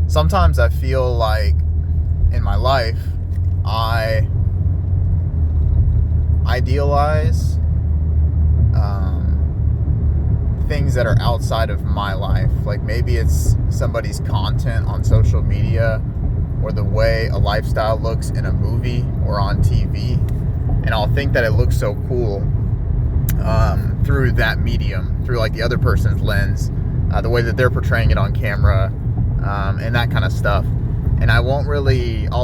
sometimes I feel like in my life I idealize things that are outside of my life. Like maybe it's somebody's content on social media or the way a lifestyle looks in a movie or on TV, and I'll think that it looks so cool through that medium, through like the other person's lens, the way that they're portraying it on camera, and that kind of stuff. And I'll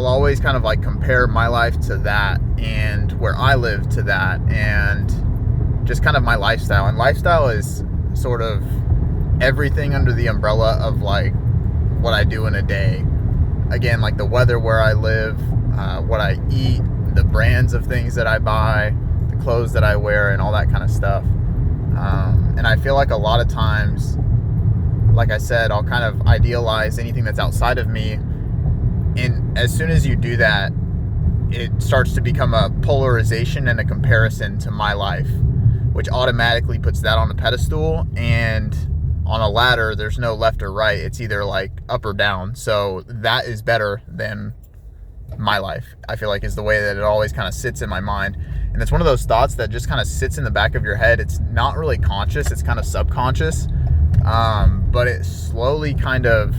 always kind of like compare my life to that and where I live to that, and just kind of my lifestyle. And lifestyle is sort of everything under the umbrella of like what I do in a day. Again, like the weather where I live, what I eat, the brands of things that I buy, the clothes that I wear, and all that kind of stuff. And I feel like a lot of times, like I said, I'll kind of idealize anything that's outside of me. And as soon as you do that, it starts to become a polarization and a comparison to my life, which automatically puts that on a pedestal. And on a ladder, there's no left or right. It's either like up or down. So that is better than my life, I feel like, is the way that it always kind of sits in my mind. And it's one of those thoughts that just kind of sits in the back of your head. It's not really conscious. It's kind of subconscious. But it slowly kind of,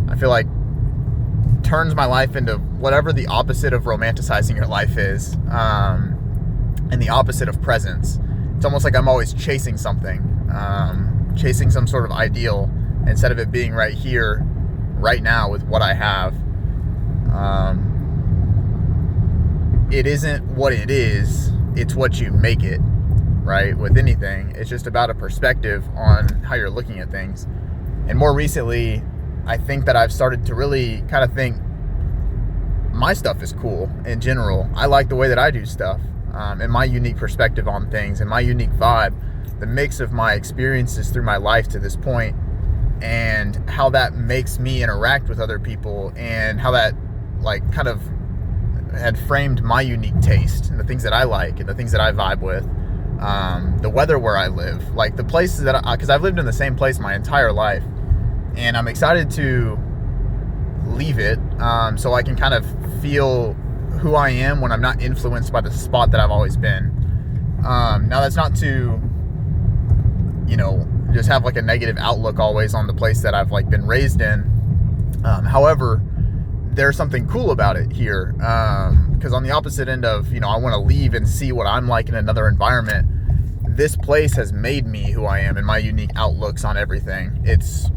I feel like, turns my life into whatever the opposite of romanticizing your life is, and the opposite of presence. It's almost like I'm always chasing something, chasing some sort of ideal, instead of it being right here, right now with what I have. It isn't what it is, it's what you make it, right? With anything, it's just about a perspective on how you're looking at things. And more recently, I think that I've started to really kind of think my stuff is cool in general. I like the way that I do stuff, and my unique perspective on things, and my unique vibe, the mix of my experiences through my life to this point, and how that makes me interact with other people, and how that like kind of had framed my unique taste and the things that I like and the things that I vibe with. The weather where I live, like the places that because I've lived in the same place my entire life, and I'm excited to leave it, so I can kind of feel who I am when I'm not influenced by the spot that I've always been. Now that's not to, just have like a negative outlook always on the place that I've like been raised in. However, there's something cool about it here, because on the opposite end of, I want to leave and see what I'm like in another environment, this place has made me who I am and my unique outlooks on everything. It's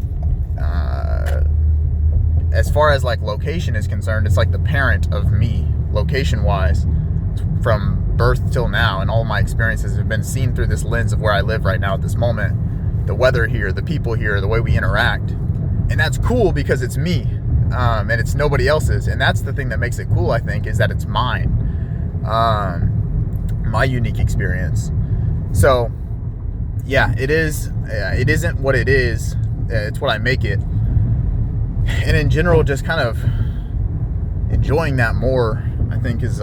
as far as like location is concerned, it's like the parent of me location wise from birth till now, and all my experiences have been seen through this lens of where I live right now at this moment. The weather here, the people here, the way we interact, and that's cool because it's me, and it's nobody else's. And that's the thing that makes it cool, I think, is that it's mine, my unique experience. So yeah, it isn't what it is, it's what I make it. And in general, just kind of enjoying that more, I think, is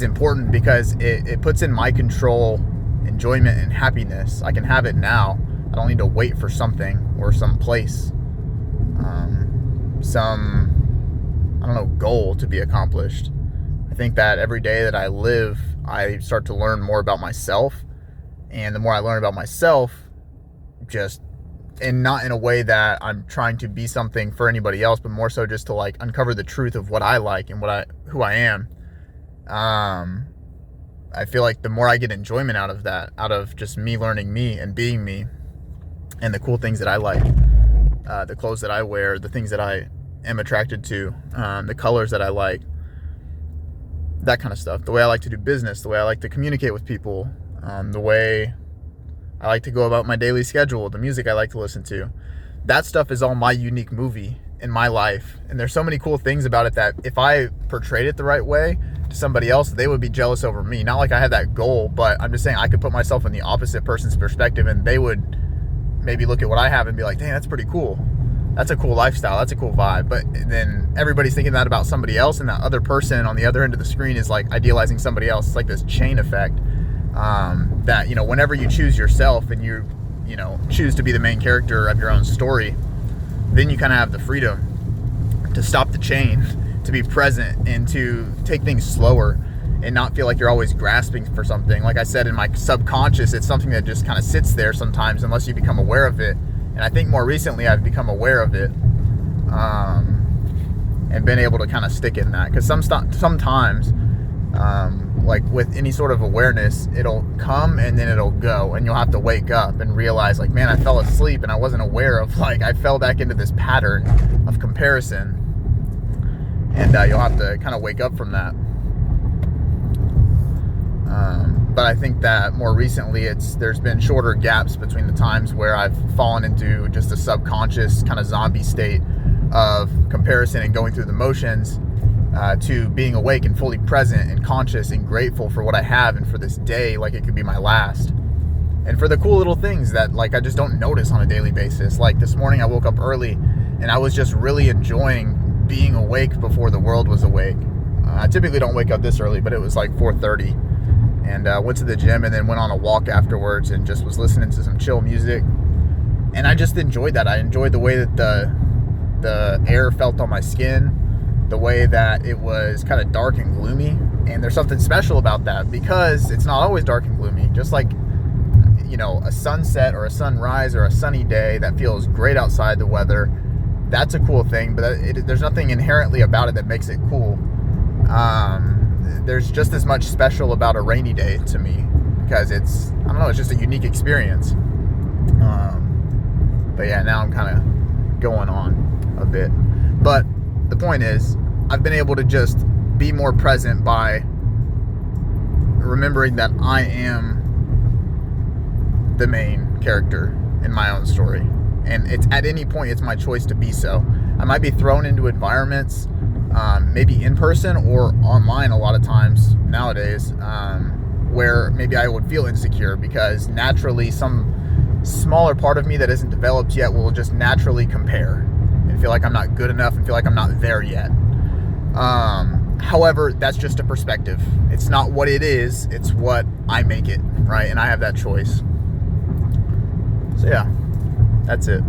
important, because it puts in my control enjoyment and happiness. I can have it now. I don't need to wait for something or some place, goal to be accomplished. I think that every day that I live, I start to learn more about myself, and the more I learn about myself, and not in a way that I'm trying to be something for anybody else, but more so just to like uncover the truth of what I like and who I am. I feel like the more I get enjoyment out of that, out of just me learning me and being me, and the cool things that I like, the clothes that I wear, the things that I am attracted to, the colors that I like, that kind of stuff, the way I like to do business, the way I like to communicate with people, the way I like to go about my daily schedule, the music I like to listen to. That stuff is all my unique movie in my life. And there's so many cool things about it that if I portrayed it the right way to somebody else, they would be jealous over me. Not like I had that goal, but I'm just saying I could put myself in the opposite person's perspective, and they would maybe look at what I have and be like, dang, that's pretty cool. That's a cool lifestyle. That's a cool vibe. But then everybody's thinking that about somebody else, and that other person on the other end of the screen is like idealizing somebody else. It's like this chain effect. That, whenever you choose yourself and you choose to be the main character of your own story, then you kind of have the freedom to stop the chain, to be present, and to take things slower and not feel like you're always grasping for something. Like I said, in my subconscious, it's something that just kind of sits there sometimes unless you become aware of it. And I think more recently I've become aware of it, and been able to kind of stick in that. Because sometimes, like with any sort of awareness, it'll come and then it'll go, and you'll have to wake up and realize, like, man, I fell asleep and I wasn't aware of, like, I fell back into this pattern of comparison. And you'll have to kind of wake up from that. But I think that more recently there's been shorter gaps between the times where I've fallen into just a subconscious kind of zombie state of comparison and going through the motions, to being awake and fully present and conscious and grateful for what I have and for this day like it could be my last. And for the cool little things that, like, I just don't notice on a daily basis. Like this morning I woke up early and I was just really enjoying being awake before the world was awake. I typically don't wake up this early, but it was like 4:30, and went to the gym and then went on a walk afterwards and just was listening to some chill music. And I just enjoyed that. I enjoyed the way that the air felt on my skin, the way that it was kind of dark and gloomy. And there's something special about that, because it's not always dark and gloomy. Just like, you know, a sunset or a sunrise or a sunny day that feels great outside, the weather, that's a cool thing, but there's nothing inherently about it that makes it cool. There's just as much special about a rainy day to me, because it's just a unique experience. But yeah, now I'm kind of going on a bit. But the point is, I've been able to just be more present by remembering that I am the main character in my own story. And it's at any point, it's my choice to be so. I might be thrown into environments, maybe in person or online a lot of times nowadays, where maybe I would feel insecure, because naturally some smaller part of me that isn't developed yet will just naturally compare and feel like I'm not good enough and feel like I'm not there yet. However, that's just a perspective. It's not what it is, it's what I make it, right? And I have that choice. So yeah, that's it.